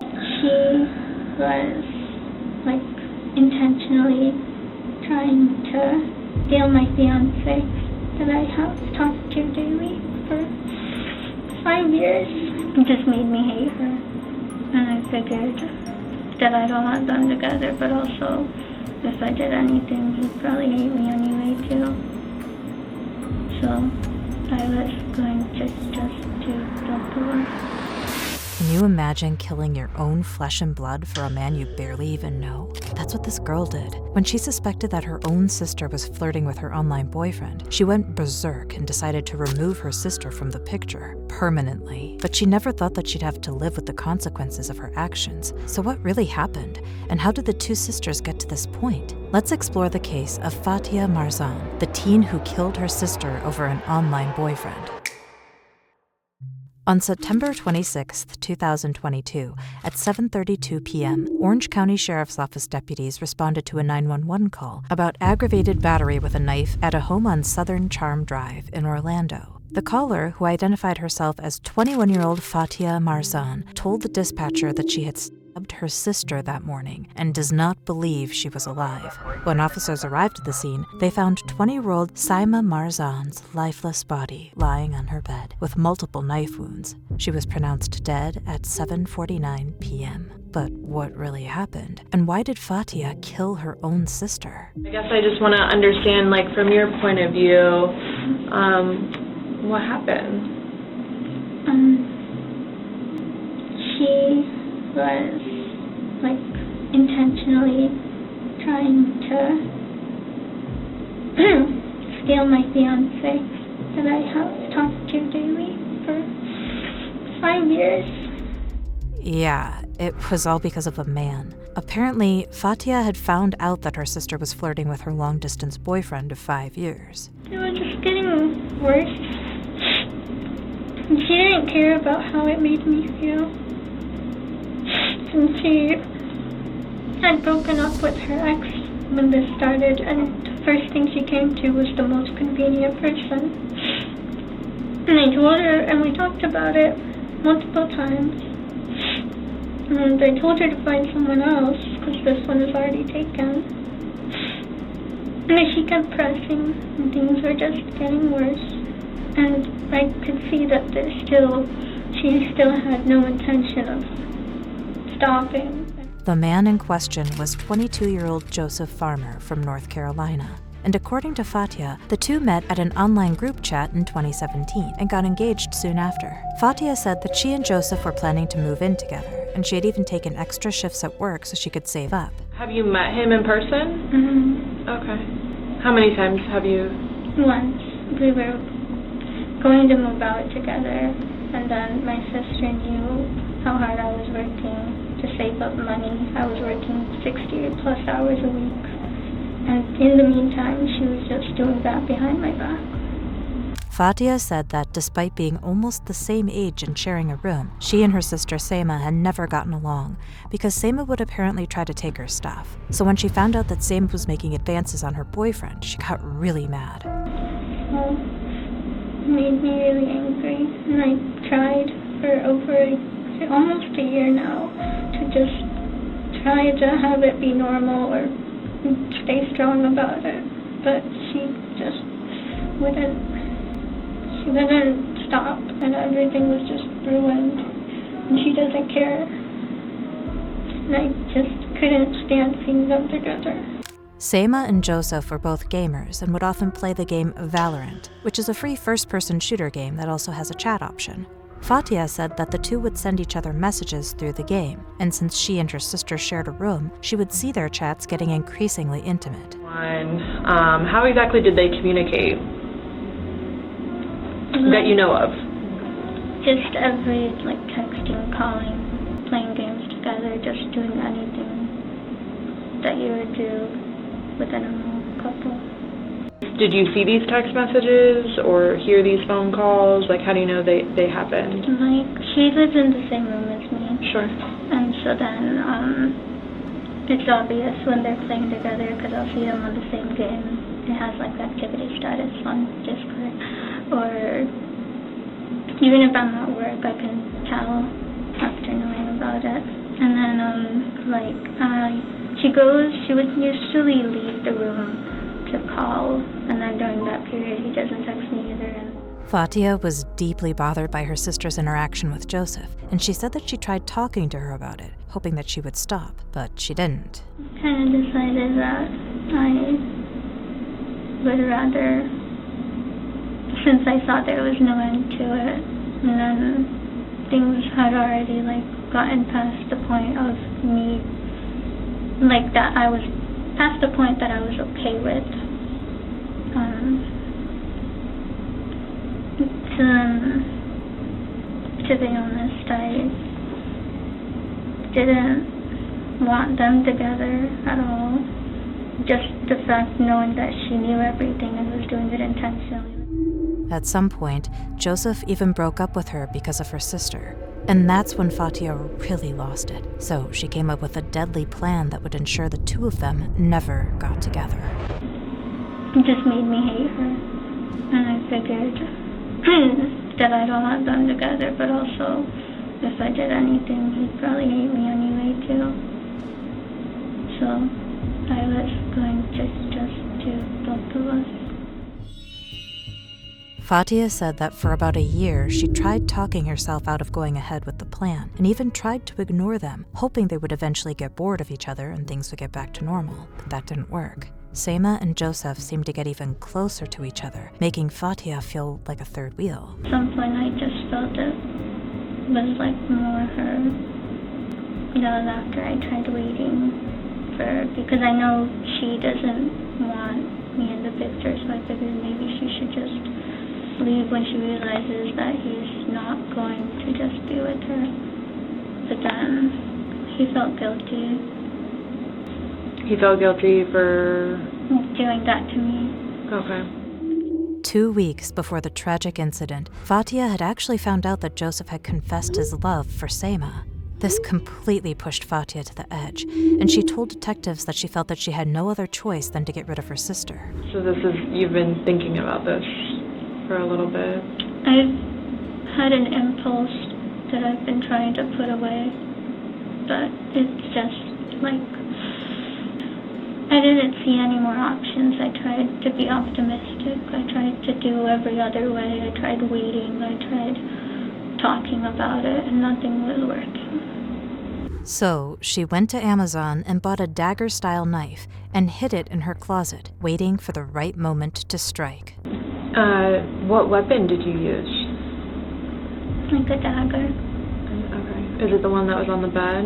She was, like, intentionally trying to steal my fiance that I have talked to daily for 5 years. It just made me hate her. And I figured that I don't want them together, but also if I did anything, he'd probably hate me anyway too. So I was going to just do the divorce. Can you imagine killing your own flesh and blood for a man you barely even know? That's what this girl did. When she suspected that her own sister was flirting with her online boyfriend, she went berserk and decided to remove her sister from the picture permanently. But she never thought that she'd have to live with the consequences of her actions. So what really happened? And how did the two sisters get to this point? Let's explore the case of Fatiha Marzan, the teen who killed her sister over an online boyfriend. On September 26, 2022, at 7:32 p.m., Orange County Sheriff's Office deputies responded to a 911 call about aggravated battery with a knife at a home on Southern Charm Drive in Orlando. The caller, who identified herself as 21-year-old Fatiha Marzan, told the dispatcher that she had stabbed her sister that morning and does not believe she was alive. When officers arrived at the scene, they found 20-year-old Saima Marzan's lifeless body lying on her bed with multiple knife wounds. She was pronounced dead at 7:49 p.m. But what really happened? And why did Fatiha kill her own sister? I guess I just want to understand, like, from your point of view, what happened? She was, like, intentionally trying to steal my fiance that I have talked to daily for 5 years. Yeah, it was all because of a man. Apparently, Fatiha had found out that her sister was flirting with her long-distance boyfriend of 5 years. It was just getting worse. And she didn't care about how it made me feel. And she had broken up with her ex when this started, and the first thing she came to was the most convenient person. And I told her, and we talked about it multiple times. And I told her to find someone else, because this one is already taken. And she kept pressing, and things were just getting worse. And I could see that she still had no intention of stopping. The man in question was 22-year-old Joseph Farmer from North Carolina. And according to Fatiha, the two met at an online group chat in 2017 and got engaged soon after. Fatiha said that she and Joseph were planning to move in together, and she had even taken extra shifts at work so she could save up. Have you met him in person? Mm-hmm. Okay. How many times have you? Once. We were going to move out together, and then my sister knew how hard I was working to save up money. I was working 60 plus hours a week, and in the meantime, she was just doing that behind my back. Fatiha said that despite being almost the same age and sharing a room, she and her sister Saima had never gotten along because Saima would apparently try to take her stuff. So when she found out that Saima was making advances on her boyfriend, she got really mad. Well, it made me really angry, and I tried for almost a year now to just try to have it be normal or stay strong about it, but she just wouldn't stop, and everything was just ruined, and she doesn't care, and I just couldn't stand seeing them together. Saima and Joseph were both gamers and would often play the game Valorant, which is a free first-person shooter game that also has a chat option. Fatiha said that the two would send each other messages through the game, and since she and her sister shared a room, she would see their chats getting increasingly intimate. How exactly did they communicate that you know of? Just every, texting, calling, playing games together, just doing anything that you would do with a normal couple. Did you see these text messages or hear these phone calls? How do you know they happened? She lives in the same room as me. Sure. And so then, it's obvious when they're playing together because I'll see them on the same game. It has, activity status on Discord. Or even if I'm at work, I can tell after knowing about it. she would usually leave the room to call, and then during that period he doesn't text me either. Fatiha was deeply bothered by her sister's interaction with Joseph, and she said that she tried talking to her about it, hoping that she would stop, but she didn't. Kind of decided that I would rather, since I saw there was no end to it, and then things had already gotten past the point of me, that I was past the point that I was okay with. To be honest, I didn't want them together at all. Just the fact knowing that she knew everything and was doing it intentionally. At some point, Joseph even broke up with her because of her sister. And that's when Fatiha really lost it. So she came up with a deadly plan that would ensure the two of them never got together. It just made me hate her. And I figured that I don't want them together, but also if I did anything, he'd probably hate me anyway too. So I was going to just do both of us. Fatiha said that for about a year, she tried talking herself out of going ahead with the plan, and even tried to ignore them, hoping they would eventually get bored of each other and things would get back to normal. But that didn't work. Seima and Joseph seemed to get even closer to each other, making Fatiha feel like a third wheel. At some point I just felt it was more her. After I tried waiting for, because I know she doesn't want me in the picture, so I figured maybe she should just leave when she realizes that he's not going to just be with her. But then he felt guilty. He felt guilty for doing that to me. Okay. 2 weeks before the tragic incident, Fatiha had actually found out that Joseph had confessed his love for Seima. This completely pushed Fatiha to the edge, and she told detectives that she felt that she had no other choice than to get rid of her sister. So you've been thinking about this for a little bit? I've had an impulse that I've been trying to put away, but it's just I didn't see any more options. I tried to be optimistic. I tried to do every other way. I tried waiting. I tried talking about it, and nothing was working. So she went to Amazon and bought a dagger-style knife and hid it in her closet, waiting for the right moment to strike. What weapon did you use? A dagger. Okay. Is it the one that was on the bed?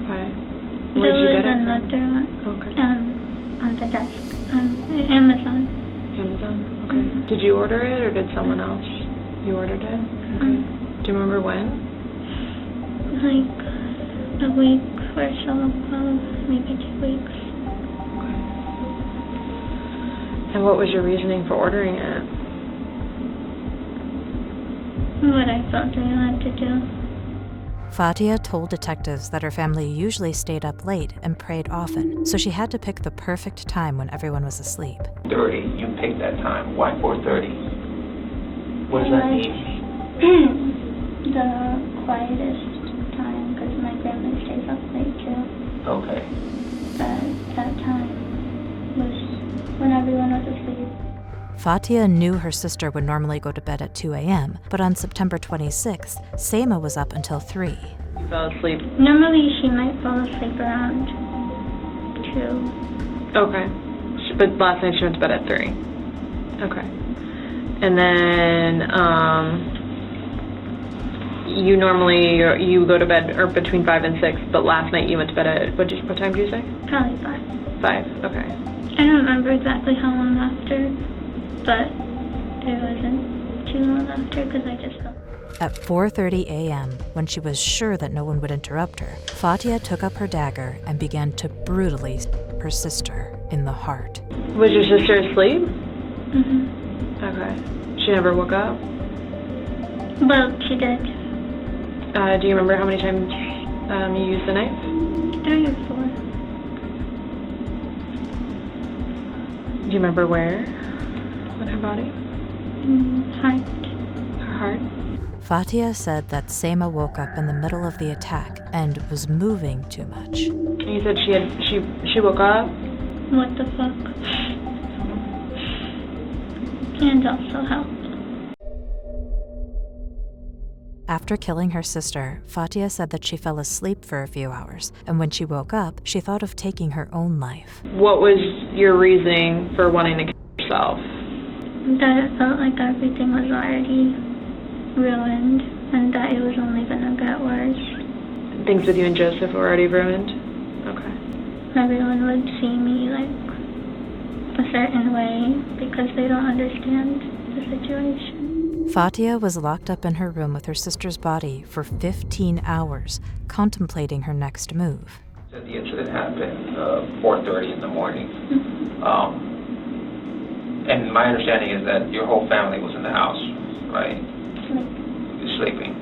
Okay. Where'd you get it from? Another one. Okay. On the desk. Amazon. Amazon? Okay. Mm-hmm. Did you order it, or did someone else? You ordered it? Okay. Do you remember when? A week or so ago, maybe 2 weeks. Okay. And what was your reasoning for ordering it? What I felt I had to do. Fatiha told detectives that her family usually stayed up late and prayed often, so she had to pick the perfect time when everyone was asleep. 30, you picked that time. Why 4:30? What does that mean? The quietest time, because my family stays up late too. Okay. But that time was when everyone was asleep. Fatiha knew her sister would normally go to bed at 2 a.m., but on September 26th, Seima was up until 3. You fell asleep? Normally she might fall asleep around 2. Okay. But last night she went to bed at 3. Okay. And then, you normally, you go to bed or between 5 and 6, but last night you went to bed at, what time did you say? Probably 5. 5, okay. I don't remember exactly how long after, but it wasn't too long after because I just felt. At 4:30 a.m., when she was sure that no one would interrupt her, Fatiha took up her dagger and began to brutally stab her sister in the heart. Was your sister asleep? Mm-hmm. Okay. She never woke up? Well, she did. Do you remember how many times you used the knife? 3 or 4. Do you remember where? On her body? Heart. Her heart? Fatiha said that Seima woke up in the middle of the attack and was moving too much. You said she woke up? What the fuck? And also help. After killing her sister, Fatiha said that she fell asleep for a few hours, and when she woke up, she thought of taking her own life. What was your reasoning for wanting to kill yourself? That it felt like everything was already ruined and that it was only gonna get worse. Things with you and Joseph were already ruined? Okay. Everyone would see me like a certain way because they don't understand the situation. Fatiha was locked up in her room with her sister's body for 15 hours, contemplating her next move. So the incident happened 4:30 in the morning. And my understanding is that your whole family was in the house, right? Sleeping.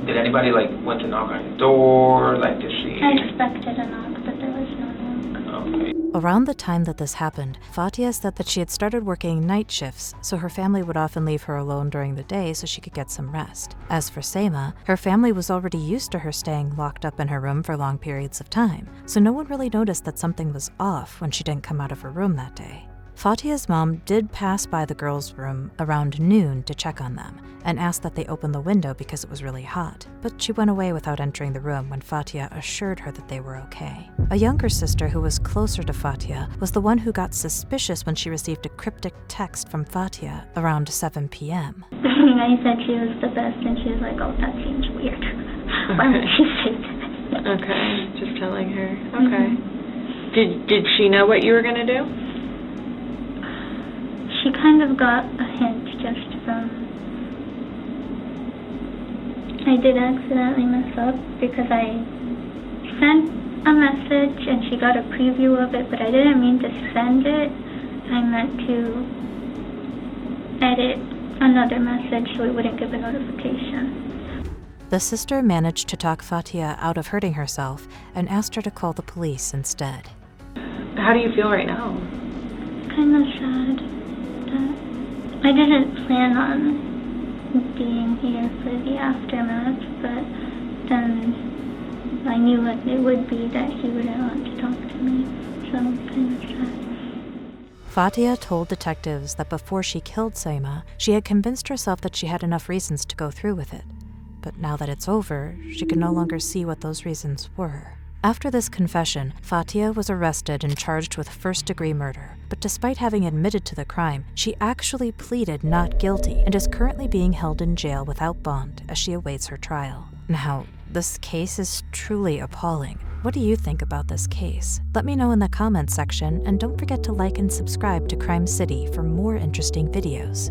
Did anybody went to knock on your door, to see? I expected a knock, but there was no knock. Okay. Around the time that this happened, Fatiha said that she had started working night shifts, so her family would often leave her alone during the day so she could get some rest. As for Seima, her family was already used to her staying locked up in her room for long periods of time, so no one really noticed that something was off when she didn't come out of her room that day. Fatiha's mom did pass by the girls' room around noon to check on them and asked that they open the window because it was really hot, but she went away without entering the room when Fatiha assured her that they were okay. A younger sister who was closer to Fatiha was the one who got suspicious when she received a cryptic text from Fatiha around 7 p.m. I said she was the best and she was like, oh, that seems weird. Why would she say that? Okay, just telling her. Okay. Did she know what you were gonna do? She kind of got a hint just from... I did accidentally mess up because I sent a message and she got a preview of it, but I didn't mean to send it. I meant to edit another message so it wouldn't give a notification. The sister managed to talk Fatiha out of hurting herself and asked her to call the police instead. How do you feel right now? Kind of sad. I didn't plan on being here for the aftermath, but then I knew what it would be that he wouldn't want to talk to me, so kind of sad. Fatiha told detectives that before she killed Seima, she had convinced herself that she had enough reasons to go through with it. But now that it's over, she could no longer see what those reasons were. After this confession, Fatiha was arrested and charged with first-degree murder. But despite having admitted to the crime, she actually pleaded not guilty and is currently being held in jail without bond as she awaits her trial. Now, this case is truly appalling. What do you think about this case? Let me know in the comments section, and don't forget to like and subscribe to Crime City for more interesting videos.